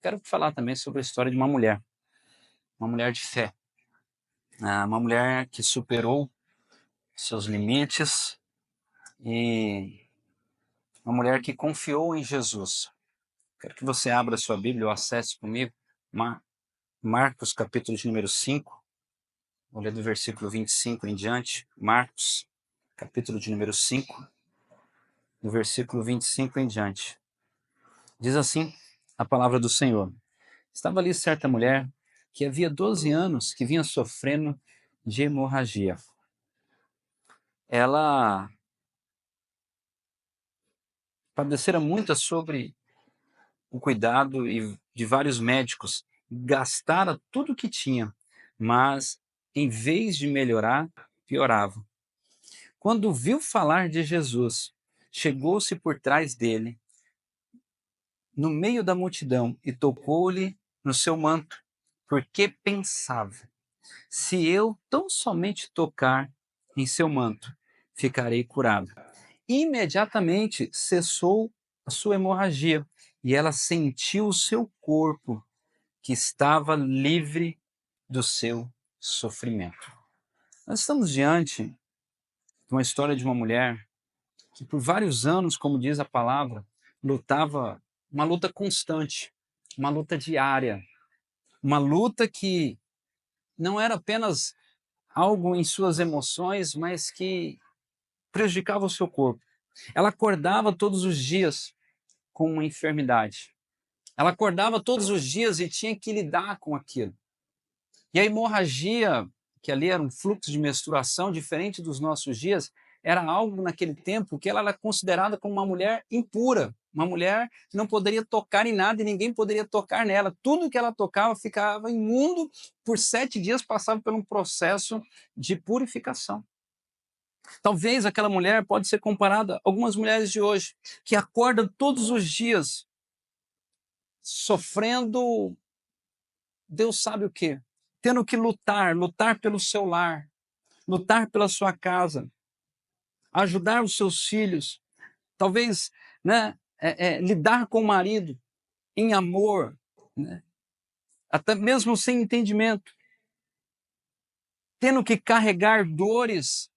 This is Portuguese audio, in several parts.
Quero falar também sobre a história de uma mulher de fé, uma mulher que superou seus limites e uma mulher que confiou em Jesus. Quero que você abra sua Bíblia ou acesse comigo Marcos, capítulo de número 5. Vou ler do versículo 25 em diante. Marcos, capítulo de número 5, do versículo 25 em diante. Diz assim a palavra do Senhor. Estava ali certa mulher que havia 12 anos que vinha sofrendo de hemorragia. Ela padecera muito sobre o cuidado de vários médicos, gastara tudo o que tinha, mas em vez de melhorar, piorava. Quando viu falar de Jesus, chegou-se por trás dele, no meio da multidão, e tocou-lhe no seu manto, porque pensava: se eu tão somente tocar em seu manto, ficarei curado. Imediatamente cessou a sua hemorragia e ela sentiu o seu corpo que estava livre do seu sofrimento. Nós estamos diante de uma história de uma mulher que por vários anos, como diz a palavra, lutava uma luta constante, uma luta diária, uma luta que não era apenas algo em suas emoções, mas que prejudicava o seu corpo. Ela acordava todos os dias com uma enfermidade. Ela acordava todos os dias e tinha que lidar com aquilo. E a hemorragia, que ali era um fluxo de menstruação diferente dos nossos dias, era algo naquele tempo que ela era considerada como uma mulher impura, uma mulher que não poderia tocar em nada e ninguém poderia tocar nela. Tudo que ela tocava ficava imundo, por 7 dias passava por um processo de purificação. Talvez aquela mulher pode ser comparada a algumas mulheres de hoje, que acordam todos os dias sofrendo, Deus sabe o quê, tendo que lutar pelo seu lar, lutar pela sua casa, ajudar os seus filhos, talvez, lidar com o marido em amor, né? Até mesmo sem entendimento, tendo que carregar dores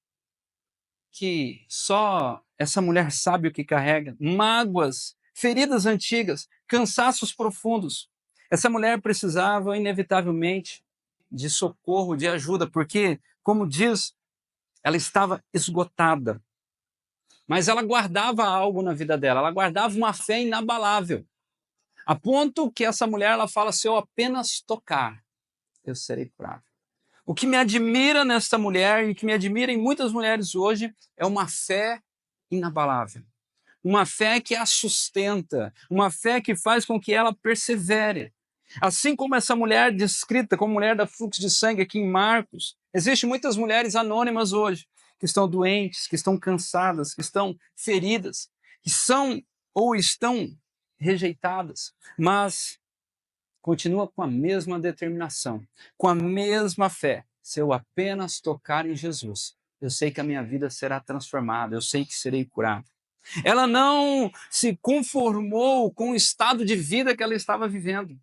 que só essa mulher sabe o que carrega, mágoas, feridas antigas, cansaços profundos. Essa mulher precisava, inevitavelmente, de socorro, de ajuda, porque, como diz, ela estava esgotada. Mas ela guardava algo na vida dela, ela guardava uma fé inabalável, a ponto que essa mulher ela fala: se eu apenas tocar, eu serei curado. O que me admira nesta mulher e que me admira em muitas mulheres hoje é uma fé inabalável. Uma fé que a sustenta, uma fé que faz com que ela persevere. Assim como essa mulher descrita como mulher da fluxo de sangue aqui em Marcos, existem muitas mulheres anônimas hoje que estão doentes, que estão cansadas, que estão feridas, que são ou estão rejeitadas, mas continua com a mesma determinação, com a mesma fé. Se eu apenas tocar em Jesus, eu sei que a minha vida será transformada, eu sei que serei curado. Ela não se conformou com o estado de vida que ela estava vivendo.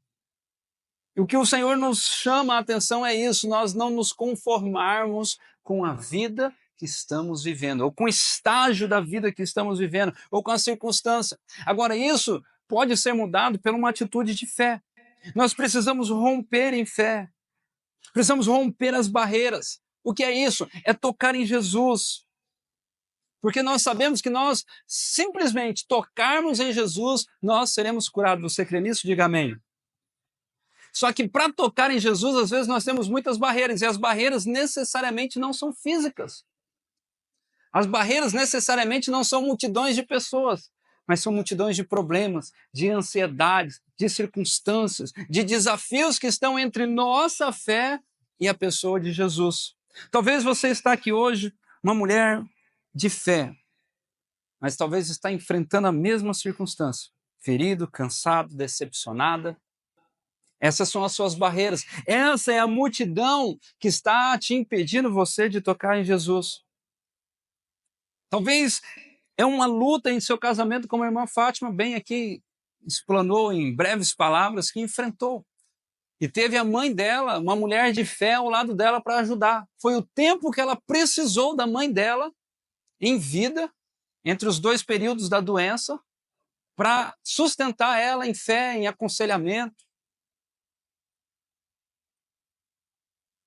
E o que o Senhor nos chama a atenção é isso, nós não nos conformarmos com a vida que estamos vivendo, ou com o estágio da vida que estamos vivendo, ou com a circunstância. Agora, isso pode ser mudado por uma atitude de fé. Nós precisamos romper em fé, precisamos romper as barreiras. O que é isso? É tocar em Jesus. Porque nós sabemos que nós simplesmente tocarmos em Jesus, nós seremos curados. Você crê nisso? Diga amém. Só que para tocar em Jesus, às vezes nós temos muitas barreiras, e as barreiras necessariamente não são físicas. As barreiras necessariamente não são multidões de pessoas, mas são multidões de problemas, de ansiedades, de circunstâncias, de desafios que estão entre nossa fé e a pessoa de Jesus. Talvez você está aqui hoje, uma mulher de fé, mas talvez está enfrentando a mesma circunstância, ferido, cansado, decepcionada. Essas são as suas barreiras. Essa é a multidão que está te impedindo você de tocar em Jesus. Talvez é uma luta em seu casamento, como a irmã Fátima bem aqui explanou em breves palavras que enfrentou. E teve a mãe dela, uma mulher de fé, ao lado dela para ajudar. Foi o tempo que ela precisou da mãe dela, em vida, entre os dois períodos da doença, para sustentar ela em fé, em aconselhamento.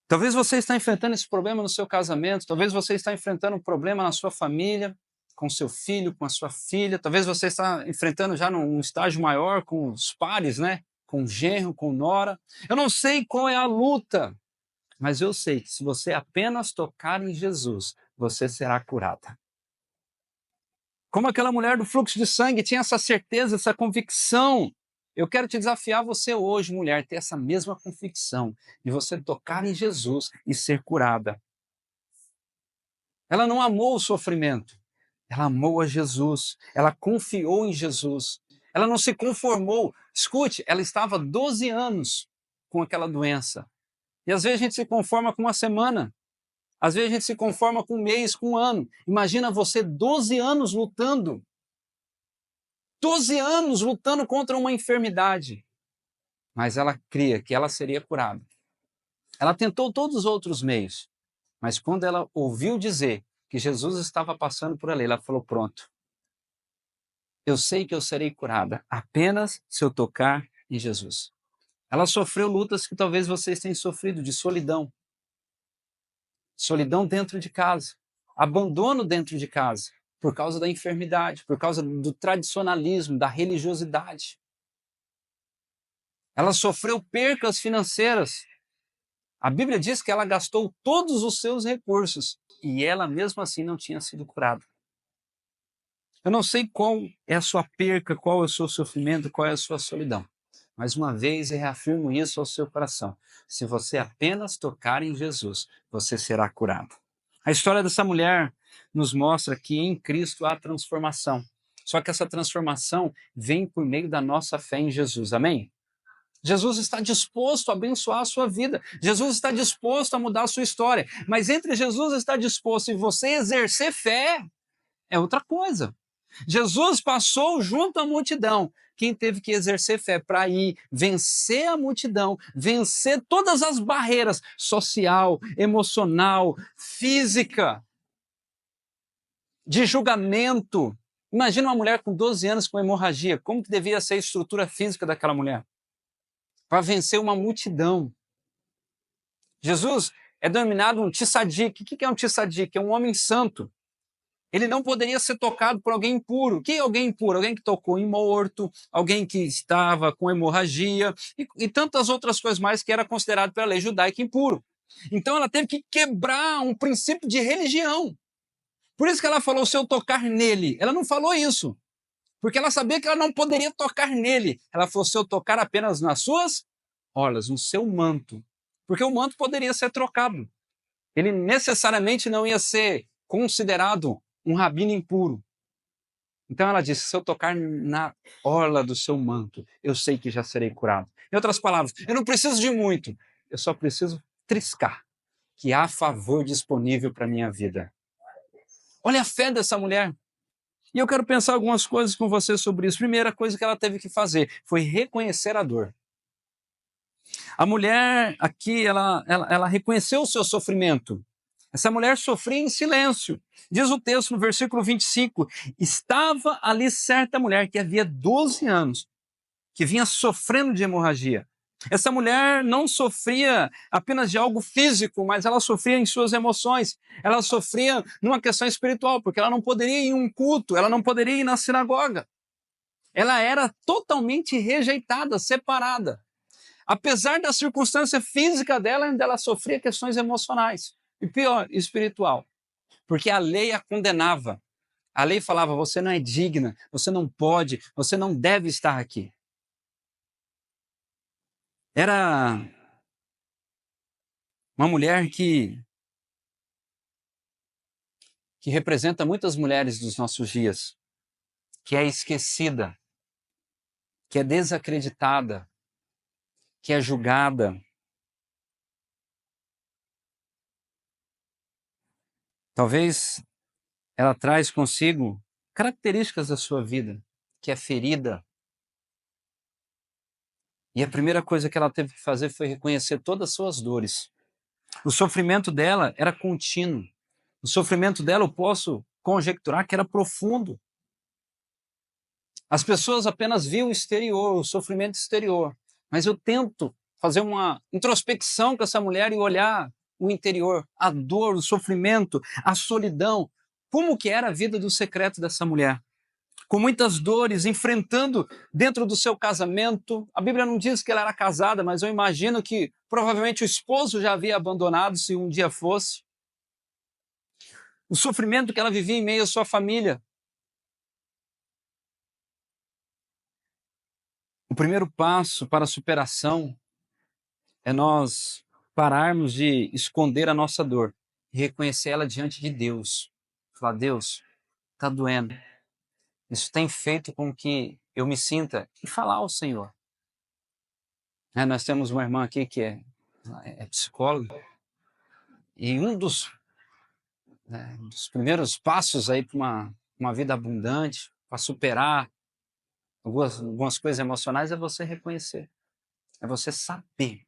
Talvez você está enfrentando esse problema no seu casamento, talvez você está enfrentando um problema na sua família, com seu filho, com a sua filha, talvez você está enfrentando já num estágio maior com os pares, né? Com o genro, com nora. Eu não sei qual é a luta, mas eu sei que se você apenas tocar em Jesus, você será curada. Como aquela mulher do fluxo de sangue tinha essa certeza, essa convicção. Eu quero te desafiar você hoje, mulher, ter essa mesma convicção de você tocar em Jesus e ser curada. Ela não amou o sofrimento, ela amou a Jesus, ela confiou em Jesus, ela não se conformou. Escute, ela estava 12 anos com aquela doença. E às vezes a gente se conforma com uma semana, às vezes a gente se conforma com um mês, com um ano. Imagina você 12 anos lutando. 12 anos lutando contra uma enfermidade. Mas ela cria que ela seria curada. Ela tentou todos os outros meios, mas quando ela ouviu dizer que Jesus estava passando por ali, ela falou: pronto, eu sei que eu serei curada apenas se eu tocar em Jesus. Ela sofreu lutas que talvez vocês tenham sofrido, de solidão. Solidão dentro de casa, abandono dentro de casa, por causa da enfermidade, por causa do tradicionalismo, da religiosidade. Ela sofreu percas financeiras. A Bíblia diz que ela gastou todos os seus recursos e ela mesmo assim não tinha sido curada. Eu não sei qual é a sua perca, qual é o seu sofrimento, qual é a sua solidão. Mas uma vez eu reafirmo isso ao seu coração. Se você apenas tocar em Jesus, você será curado. A história dessa mulher nos mostra que em Cristo há transformação. Só que essa transformação vem por meio da nossa fé em Jesus. Amém? Jesus está disposto a abençoar a sua vida. Jesus está disposto a mudar a sua história. Mas entre Jesus estar disposto e você exercer fé é outra coisa. Jesus passou junto à multidão. Quem teve que exercer fé para ir vencer a multidão, vencer todas as barreiras social, emocional, física, de julgamento. Imagina uma mulher com 12 anos com hemorragia. Como que devia ser a estrutura física daquela mulher? Para vencer uma multidão. Jesus é denominado um tzadik. O que é um tzadik? É um homem santo. Ele não poderia ser tocado por alguém impuro. Que é alguém impuro? Alguém que tocou em morto, alguém que estava com hemorragia e tantas outras coisas mais que era considerado pela lei judaica impuro. Então ela teve que quebrar um princípio de religião. Por isso que ela falou, se eu tocar nele. Ela não falou isso. Porque ela sabia que ela não poderia tocar nele. Ela falou, se eu tocar apenas nas suas orlas, no seu manto. Porque o manto poderia ser trocado. Ele necessariamente não ia ser considerado um rabino impuro. Então ela disse, se eu tocar na orla do seu manto, eu sei que já serei curado. Em outras palavras, eu não preciso de muito, eu só preciso triscar que há favor disponível para a minha vida. Olha a fé dessa mulher. E eu quero pensar algumas coisas com você sobre isso. Primeira coisa que ela teve que fazer foi reconhecer a dor. A mulher aqui, ela reconheceu o seu sofrimento. Essa mulher sofria em silêncio. Diz o texto no versículo 25, estava ali certa mulher que havia 12 anos, que vinha sofrendo de hemorragia. Essa mulher não sofria apenas de algo físico, mas ela sofria em suas emoções. Ela sofria numa questão espiritual, porque ela não poderia ir em um culto, ela não poderia ir na sinagoga. Ela era totalmente rejeitada, separada. Apesar da circunstância física dela, ainda ela sofria questões emocionais. E pior, espiritual. Porque a lei a condenava. A lei falava, você não é digna, você não pode, você não deve estar aqui. Era uma mulher que representa muitas mulheres dos nossos dias, que é esquecida, que é desacreditada, que é julgada. Talvez ela traz consigo características da sua vida, que é ferida, E a primeira coisa que ela teve que fazer foi reconhecer todas as suas dores. O sofrimento dela era contínuo. O sofrimento dela, eu posso conjecturar que era profundo. As pessoas apenas viam o exterior, o sofrimento exterior. Mas eu tento fazer uma introspecção com essa mulher e olhar o interior, a dor, o sofrimento, a solidão. Como que era a vida do secreto dessa mulher? Com muitas dores, enfrentando dentro do seu casamento. A Bíblia não diz que ela era casada, mas eu imagino que provavelmente o esposo já havia abandonado, se um dia fosse. O sofrimento que ela vivia em meio à sua família. O primeiro passo para a superação é nós pararmos de esconder a nossa dor e reconhecer ela diante de Deus. Falar, Deus, está doendo. Isso tem feito com que eu me sinta e falar ao Senhor. Nós temos uma irmã aqui que é psicóloga e um dos primeiros passos aí para uma vida abundante, para superar algumas coisas emocionais é você reconhecer, é você saber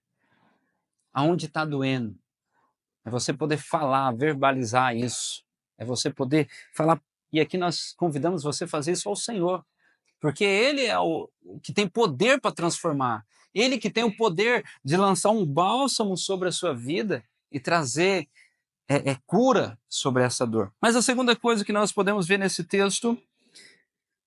aonde está doendo, é você poder falar, verbalizar isso, é você poder falar. E aqui nós convidamos você a fazer isso ao Senhor, porque Ele é o que tem poder para transformar, Ele que tem o poder de lançar um bálsamo sobre a sua vida e trazer cura sobre essa dor. Mas a segunda coisa que nós podemos ver nesse texto,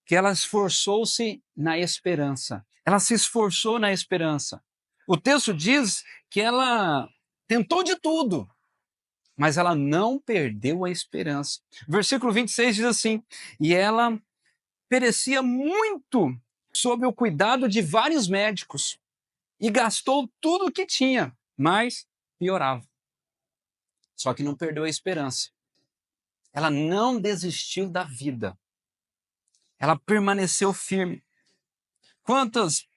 que ela esforçou-se na esperança. Ela se esforçou na esperança. O texto diz que ela tentou de tudo, mas ela não perdeu a esperança. Versículo 26 diz assim: e ela perecia muito sob o cuidado de vários médicos e gastou tudo o que tinha, mas piorava. Só que não perdeu a esperança. Ela não desistiu da vida. Ela permaneceu firme. Quantas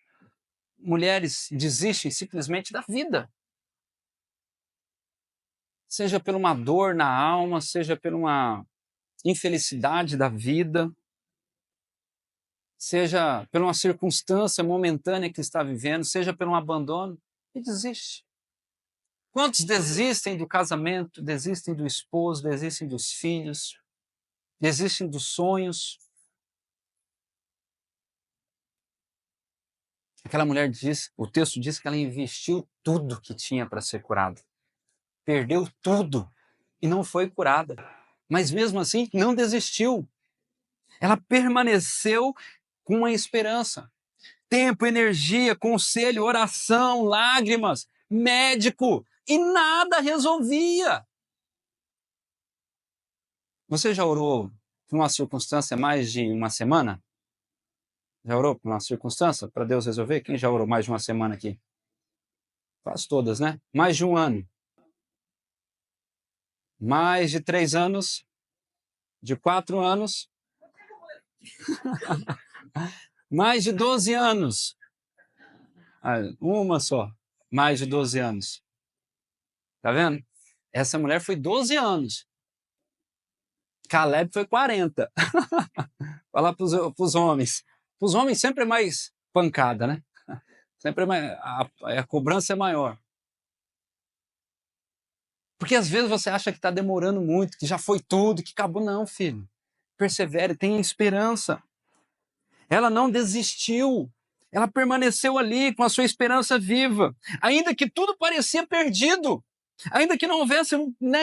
mulheres desistem simplesmente da vida? Seja por uma dor na alma, seja por uma infelicidade da vida, seja por uma circunstância momentânea que está vivendo, seja por um abandono, e desiste. Quantos desistem do casamento, desistem do esposo, desistem dos filhos, desistem dos sonhos? Aquela mulher diz, o texto diz que ela investiu tudo que tinha para ser curada. Perdeu tudo e não foi curada. Mas mesmo assim, não desistiu. Ela permaneceu com uma esperança. Tempo, energia, conselho, oração, lágrimas, médico, e nada resolvia. Você já orou por uma circunstância mais de uma semana? Já orou por uma circunstância para Deus resolver? Quem já orou mais de uma semana aqui? Quase todas, né? Mais de um ano. Mais de 3 anos. De 4 anos. Mais de 12 anos. Uma só. Mais de 12 anos. Tá vendo? Essa mulher foi 12 anos. Caleb foi 40. Falar para os homens. Para os homens sempre é mais pancada, né? Sempre é mais, a cobrança é maior. Porque às vezes você acha que está demorando muito, que já foi tudo, que acabou. Não, filho. Persevere, tenha esperança. Ela não desistiu. Ela permaneceu ali com a sua esperança viva. Ainda que tudo parecia perdido. Ainda que não houvesse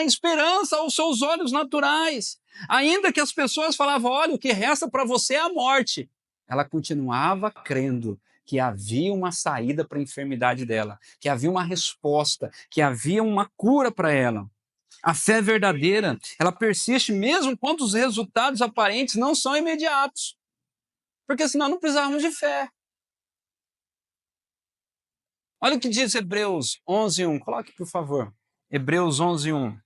esperança aos seus olhos naturais. Ainda que as pessoas falavam, olha, o que resta para você é a morte. Ela continuava crendo que havia uma saída para a enfermidade dela, que havia uma resposta, que havia uma cura para ela. A fé verdadeira, ela persiste mesmo quando os resultados aparentes não são imediatos. Porque senão não precisávamos de fé. Olha o que diz Hebreus 11:1. Coloque, por favor. Hebreus 11:1.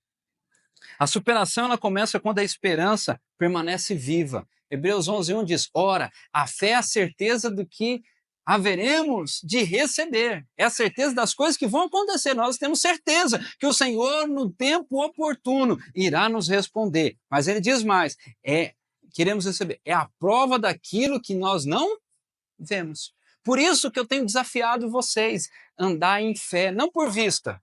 A superação ela começa quando a esperança permanece viva. Hebreus 11:1 diz, ora, a fé é a certeza do que haveremos de receber. É a certeza das coisas que vão acontecer. Nós temos certeza que o Senhor, no tempo oportuno, irá nos responder. Mas ele diz mais, queremos receber. É a prova daquilo que nós não vemos. Por isso que eu tenho desafiado vocês a andar em fé, não por vista,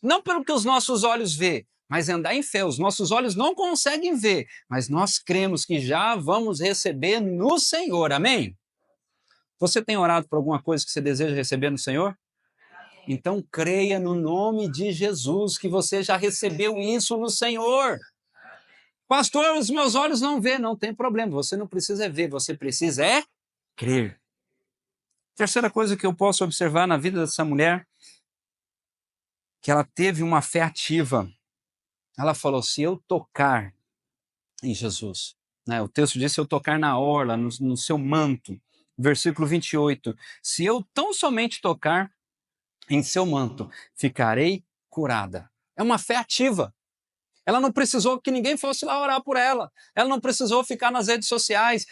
não pelo que os nossos olhos vê, mas andar em fé. Os nossos olhos não conseguem ver, mas nós cremos que já vamos receber no Senhor. Amém? Você tem orado por alguma coisa que você deseja receber no Senhor? Então creia no nome de Jesus que você já recebeu isso no Senhor. Pastor, os meus olhos não vê, não tem problema. Você não precisa ver, você precisa crer. Terceira coisa que eu posso observar na vida dessa mulher, que ela teve uma fé ativa. Ela falou: se eu tocar em Jesus, né? O texto diz: se eu tocar na orla, no seu manto. Versículo 28. Se eu tão somente tocar em seu manto, ficarei curada. É uma fé ativa. Ela não precisou que ninguém fosse lá orar por ela. Ela não precisou ficar nas redes sociais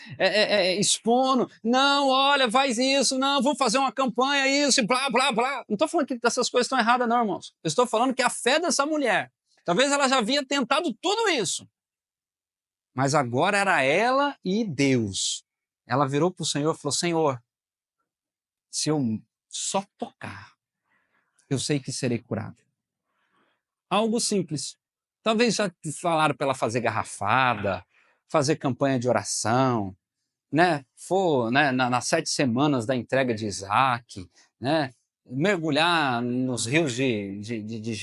expondo. Não, olha, faz isso. Não, vamos fazer uma campanha, isso, e blá, blá, blá. Não estou falando que essas coisas estão erradas, não, irmãos. Eu estou falando que a fé dessa mulher, talvez ela já havia tentado tudo isso. Mas agora era ela e Deus. Ela virou para o Senhor e falou: Senhor, se eu só tocar, eu sei que serei curado. Algo simples. Talvez já falaram para ela fazer garrafada, fazer campanha de oração, né? For, né, nas 7 semanas da entrega de Isaac, né? Mergulhar nos rios de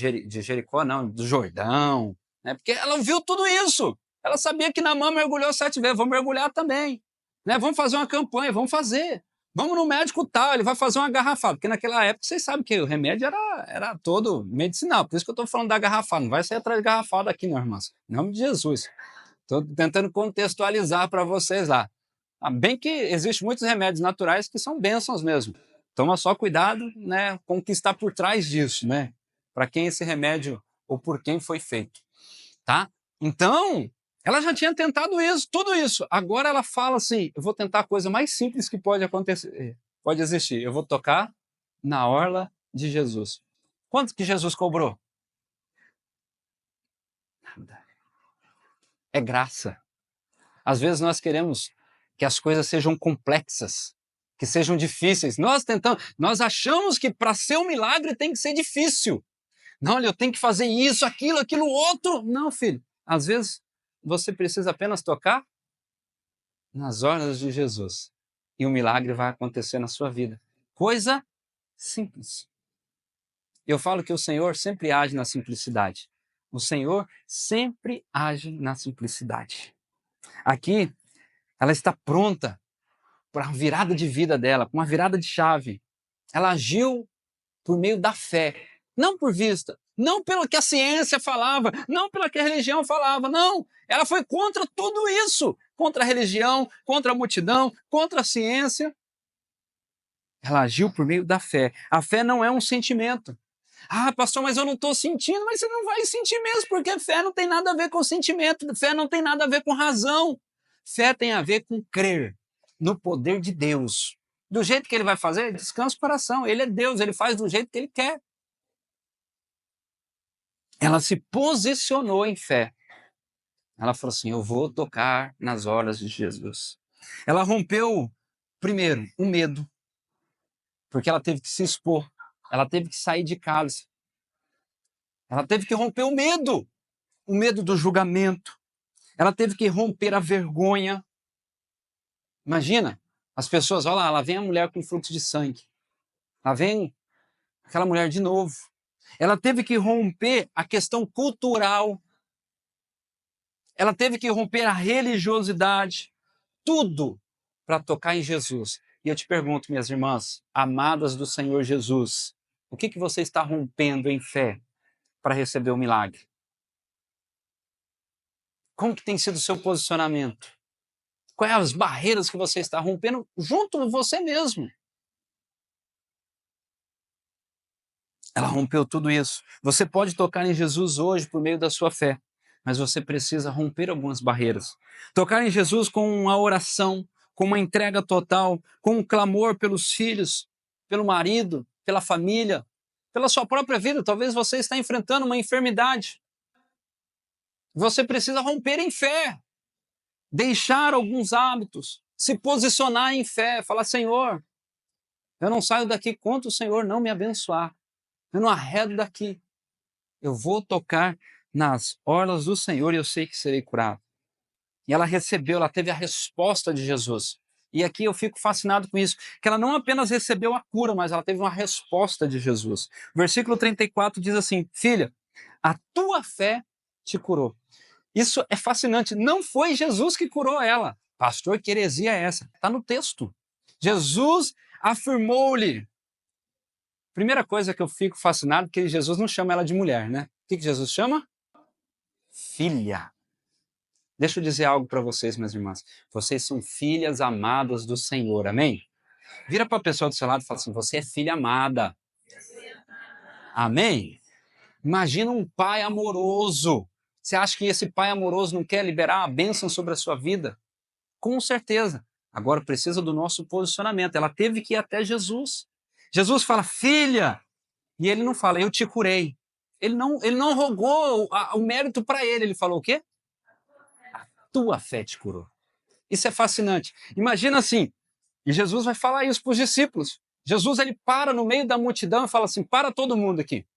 Jericó, não, do Jordão, né? Porque ela viu tudo isso. Ela sabia que Naamã mergulhou 7 vezes, vamos mergulhar também. Né? Vamos fazer uma campanha, vamos fazer. Vamos no médico tal, ele vai fazer uma garrafada. Porque naquela época vocês sabem que o remédio era todo medicinal. Por isso que eu estou falando da garrafada. Não vai sair atrás de garrafada aqui, não, irmãos. Em nome de Jesus. Estou tentando contextualizar para vocês lá. Bem que existem muitos remédios naturais que são bênçãos mesmo. Toma só cuidado, né, com o que está por trás disso, né? Para quem esse remédio ou por quem foi feito, tá? Então, ela já tinha tentado isso, tudo isso. Agora ela fala assim: eu vou tentar a coisa mais simples que pode acontecer, pode existir. Eu vou tocar na orla de Jesus. Quanto que Jesus cobrou? Nada. É graça. Às vezes nós queremos que as coisas sejam complexas, que sejam difíceis. Nós achamos que para ser um milagre tem que ser difícil. Não, olha, eu tenho que fazer isso, aquilo outro. Não, filho. Às vezes você precisa apenas tocar nas orlas de Jesus e um milagre vai acontecer na sua vida. Coisa simples. Eu falo que o Senhor sempre age na simplicidade. O Senhor sempre age na simplicidade. Aqui, ela está pronta para a virada de vida dela, para uma virada de chave. Ela agiu por meio da fé, não por vista, não pelo que a ciência falava, não pelo que a religião falava, não. Ela foi contra tudo isso, contra a religião, contra a multidão, contra a ciência. Ela agiu por meio da fé. A fé não é um sentimento. Ah, pastor, mas eu não estou sentindo, mas você não vai sentir mesmo, porque fé não tem nada a ver com sentimento, fé não tem nada a ver com razão. Fé tem a ver com crer no poder de Deus. Do jeito que ele vai fazer, descansa o coração. Ele é Deus, ele faz do jeito que ele quer. Ela se posicionou em fé. Ela falou assim: eu vou tocar nas orlas de Jesus. Ela rompeu, primeiro, o medo, porque ela teve que se expor. Ela teve que sair de casa. Ela teve que romper o medo do julgamento. Ela teve que romper a vergonha. Imagina, as pessoas, olha lá vem a mulher com fluxo de sangue. Lá vem aquela mulher de novo. Ela teve que romper a questão cultural. Ela teve que romper a religiosidade. Tudo para tocar em Jesus. E eu te pergunto, minhas irmãs, amadas do Senhor Jesus, o que você está rompendo em fé para receber o milagre? Como que tem sido o seu posicionamento? Quais as barreiras que você está rompendo junto com você mesmo? Ela rompeu tudo isso. Você pode tocar em Jesus hoje por meio da sua fé, mas você precisa romper algumas barreiras. Tocar em Jesus com uma oração, com uma entrega total, com um clamor pelos filhos, pelo marido, pela família, pela sua própria vida. Talvez você está enfrentando uma enfermidade. Você precisa romper em fé, deixar alguns hábitos, se posicionar em fé, falar: Senhor, Eu não saio daqui enquanto o Senhor não me abençoar. Eu não arredo daqui. Eu vou tocar nas orlas do Senhor e eu sei que serei curado. E ela recebeu, ela teve a resposta de Jesus. E aqui eu fico fascinado com isso, que ela não apenas recebeu a cura, mas ela teve uma resposta de Jesus. O versículo 34 diz assim: filha, a tua fé te curou. Isso é fascinante. Não foi Jesus que curou ela. Pastor, que heresia é essa? Está no texto. Jesus afirmou-lhe. Primeira coisa que eu fico fascinado é que Jesus não chama ela de mulher, né? O que Jesus chama? Filha. Deixa eu dizer algo para vocês, minhas irmãs. Vocês são filhas amadas do Senhor, amém? Vira para a pessoa do seu lado e fala assim: você é filha amada. Amém? Imagina um pai amoroso. Você acha que esse pai amoroso não quer liberar a bênção sobre a sua vida? Com certeza. Agora precisa do nosso posicionamento. Ela teve que ir até Jesus. Jesus fala: filha. E ele não fala: eu te curei. Ele não rogou o mérito para ele. Ele falou o quê? Tua fé te curou. Isso é fascinante. Imagina assim, e Jesus vai falar isso para os discípulos. Jesus ele para no meio da multidão e fala assim: para todo mundo aqui.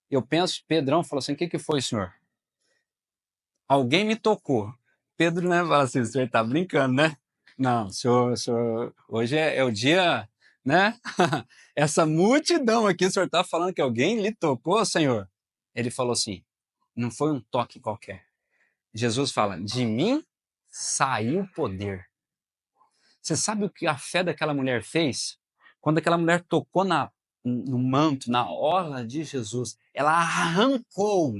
Eu penso, Pedrão fala assim: o que foi, senhor? Alguém me tocou. Pedro, né, fala assim: o senhor está brincando, né? Não, senhor hoje é o dia, né? Essa multidão aqui, o senhor está falando que alguém lhe tocou, senhor? Ele falou assim: não foi um toque qualquer. Jesus fala: de mim saiu poder. Você sabe o que a fé daquela mulher fez? Quando aquela mulher tocou no manto, na orla de Jesus, ela arrancou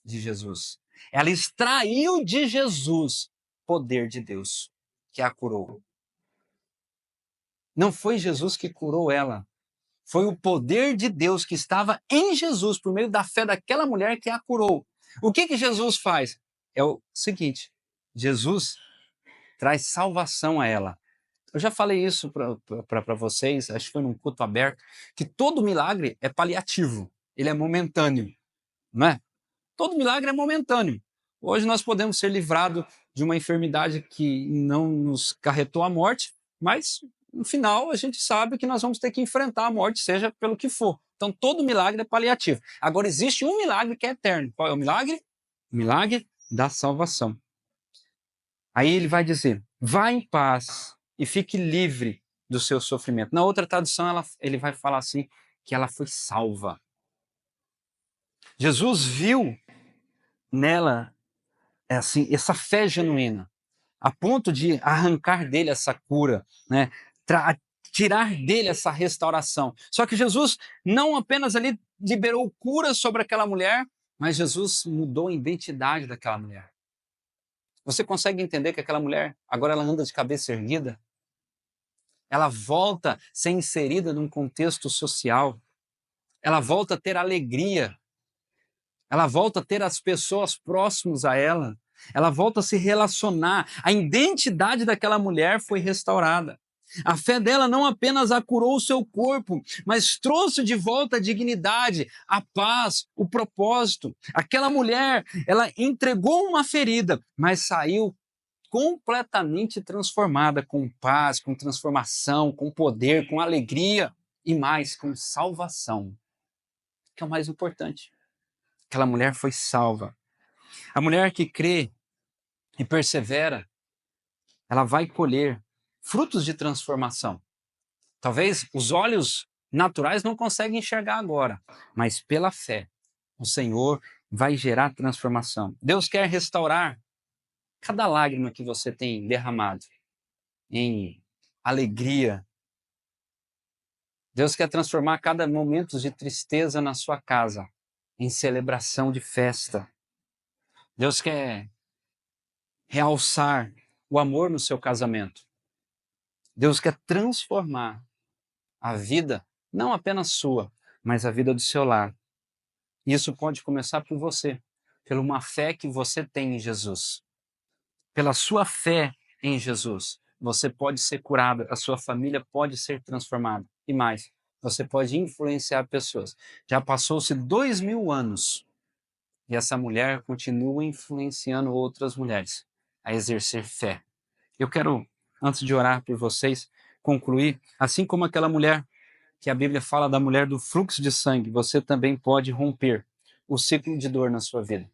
de Jesus. Ela extraiu de Jesus poder de Deus, que a curou. Não foi Jesus que curou ela. Foi o poder de Deus que estava em Jesus, por meio da fé daquela mulher que a curou. O que Jesus faz? É o seguinte: Jesus traz salvação a ela. Eu já falei isso para vocês, acho que foi num culto aberto, que todo milagre é paliativo, ele é momentâneo, não é? Todo milagre é momentâneo. Hoje nós podemos ser livrados de uma enfermidade que não nos carretou a morte, mas no final a gente sabe que nós vamos ter que enfrentar a morte, seja pelo que for. Então todo milagre é paliativo. Agora existe um milagre que é eterno. Qual é o milagre? O milagre da salvação. Aí ele vai dizer: vá em paz e fique livre do seu sofrimento. Na outra tradução, ele vai falar assim, que ela foi salva. Jesus viu nela assim, essa fé genuína, a ponto de arrancar dele essa cura, né? Tirar dele essa restauração. Só que Jesus não apenas ali liberou cura sobre aquela mulher, mas Jesus mudou a identidade daquela mulher. Você consegue entender que aquela mulher agora ela anda de cabeça erguida? Ela volta a ser inserida num contexto social. Ela volta a ter alegria. Ela volta a ter as pessoas próximas a ela. Ela volta a se relacionar. A identidade daquela mulher foi restaurada. A fé dela não apenas a curou o seu corpo, mas trouxe de volta a dignidade, a paz, o propósito. Aquela mulher, ela entregou uma ferida, mas saiu completamente transformada, com paz, com transformação, com poder, com alegria e mais, com salvação, que é o mais importante. Aquela mulher foi salva. A mulher que crê e persevera, ela vai colher frutos de transformação. Talvez os olhos naturais não conseguem enxergar agora, mas pela fé, o Senhor vai gerar transformação. Deus quer restaurar cada lágrima que você tem derramado em alegria. Deus quer transformar cada momento de tristeza na sua casa em celebração de festa. Deus quer realçar o amor no seu casamento. Deus quer transformar a vida, não apenas sua, mas a vida do seu lar. E isso pode começar por você, pela uma fé que você tem em Jesus. Pela sua fé em Jesus, você pode ser curado, a sua família pode ser transformada. E mais, você pode influenciar pessoas. Já passou-se 2000 anos e essa mulher continua influenciando outras mulheres a exercer fé. Eu quero, antes de orar por vocês, concluir, assim como aquela mulher que a Bíblia fala da mulher do fluxo de sangue, você também pode romper o ciclo de dor na sua vida.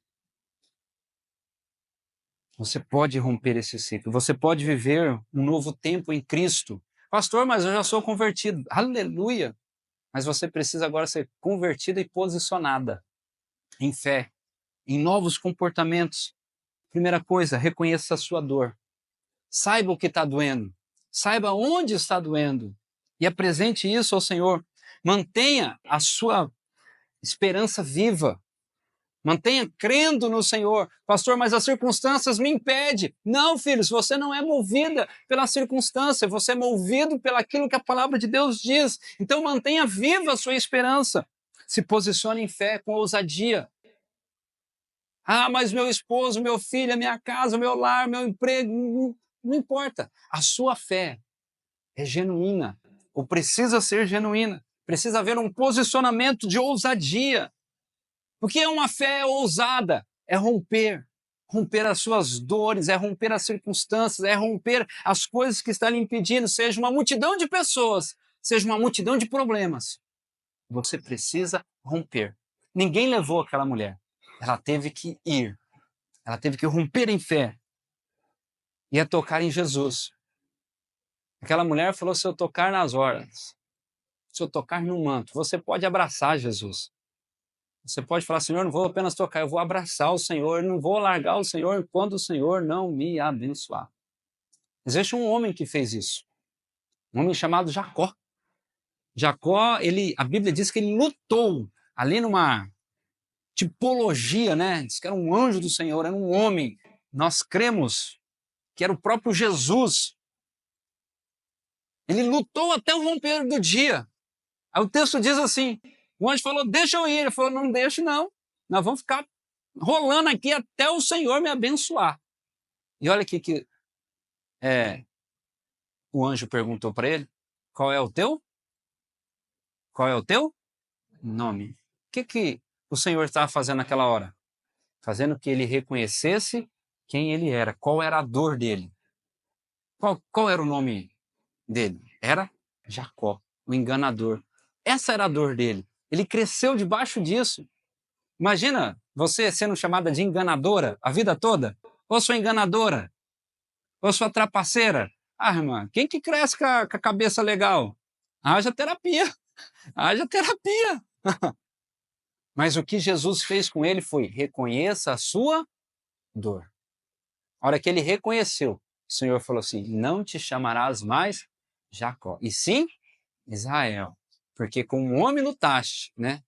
Você pode romper esse ciclo. Você pode viver um novo tempo em Cristo. Pastor, mas eu já sou convertido. Aleluia! Mas você precisa agora ser convertida e posicionada em fé, em novos comportamentos. Primeira coisa, reconheça a sua dor. Saiba o que está doendo. Saiba onde está doendo. E apresente isso ao Senhor. Mantenha a sua esperança viva. Mantenha crendo no Senhor. Pastor, mas as circunstâncias me impedem. Não, filhos, você não é movida pela circunstância, você é movido pelaquilo que a palavra de Deus diz. Então mantenha viva a sua esperança. Se posicione em fé com ousadia. Ah, mas meu esposo, meu filho, a minha casa, meu lar, meu emprego, não importa. A sua fé é genuína, ou precisa ser genuína. Precisa haver um posicionamento de ousadia. Porque é uma fé ousada, é romper as suas dores, é romper as circunstâncias, é romper as coisas que estão lhe impedindo, seja uma multidão de pessoas, seja uma multidão de problemas. Você precisa romper. Ninguém levou aquela mulher. Ela teve que ir. Ela teve que romper em fé. E tocar em Jesus. Aquela mulher falou, se eu tocar nas orlas, se eu tocar no manto, você pode abraçar Jesus. Você pode falar, Senhor, não vou apenas tocar, eu vou abraçar o Senhor, não vou largar o Senhor enquanto o Senhor não me abençoar. Existe um homem que fez isso, um homem chamado Jacó. Jacó, a Bíblia diz que ele lutou ali numa tipologia, né? Diz que era um anjo do Senhor, era um homem. Nós cremos que era o próprio Jesus. Ele lutou até o romper do dia. Aí o texto diz assim, o anjo falou, deixa eu ir. Ele falou, não deixe não, nós vamos ficar rolando aqui até o Senhor me abençoar. E olha aqui que o anjo perguntou para ele, qual é o teu nome? O que o Senhor estava fazendo naquela hora? Fazendo que ele reconhecesse quem ele era, qual era a dor dele. Qual era o nome dele? Era Jacó, o enganador. Essa era a dor dele. Ele cresceu debaixo disso. Imagina você sendo chamada de enganadora a vida toda. Ou sua enganadora, ou sua trapaceira. Ah, irmã, quem que cresce com a cabeça legal? Haja terapia. Haja terapia. Mas o que Jesus fez com ele foi, reconheça a sua dor. A hora que ele reconheceu, o Senhor falou assim, não te chamarás mais Jacó, e sim Israel, porque com um homem lutaste, né?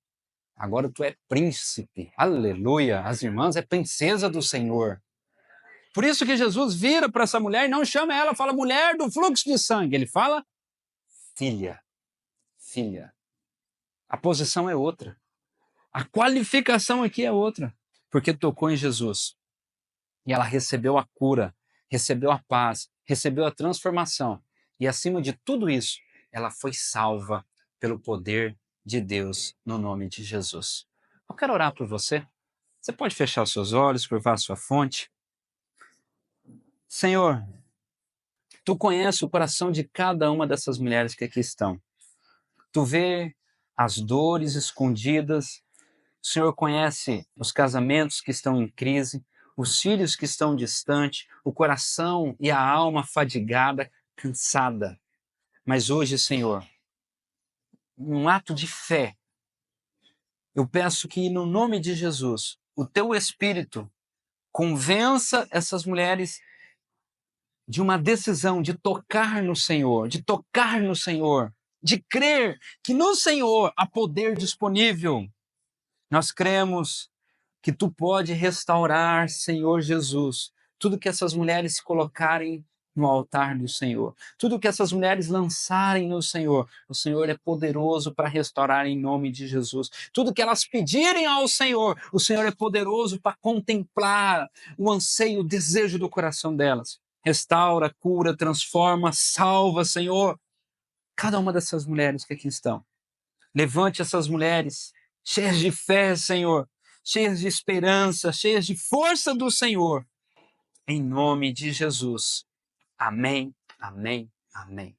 Agora tu é príncipe, aleluia, as irmãs é princesa do Senhor. Por isso que Jesus vira para essa mulher e não chama ela, fala mulher do fluxo de sangue, ele fala filha, filha. A posição é outra, a qualificação aqui é outra, porque tocou em Jesus e ela recebeu a cura, recebeu a paz, recebeu a transformação e acima de tudo isso, ela foi salva pelo poder de Deus no nome de Jesus. Eu quero orar por você. Você pode fechar os seus olhos, curvar a sua fonte. Senhor, Tu conheces o coração de cada uma dessas mulheres que aqui estão. Tu vê as dores escondidas. O Senhor conhece os casamentos que estão em crise, os filhos que estão distantes, o coração e a alma fadigada, cansada. Mas hoje, Senhor, num ato de fé, eu peço que, no nome de Jesus, o Teu Espírito convença essas mulheres de uma decisão de tocar no Senhor, de crer que no Senhor há poder disponível. Nós cremos que Tu pode restaurar, Senhor Jesus, tudo que essas mulheres colocarem no altar do Senhor, tudo que essas mulheres lançarem no Senhor, o Senhor é poderoso para restaurar em nome de Jesus. Tudo que elas pedirem ao Senhor, o Senhor é poderoso para contemplar o anseio, o desejo do coração delas. Restaura, cura, transforma, salva, Senhor, cada uma dessas mulheres que aqui estão. Levante essas mulheres cheias de fé, Senhor, cheias de esperança, cheias de força do Senhor. Em nome de Jesus. Amém, amém, amém.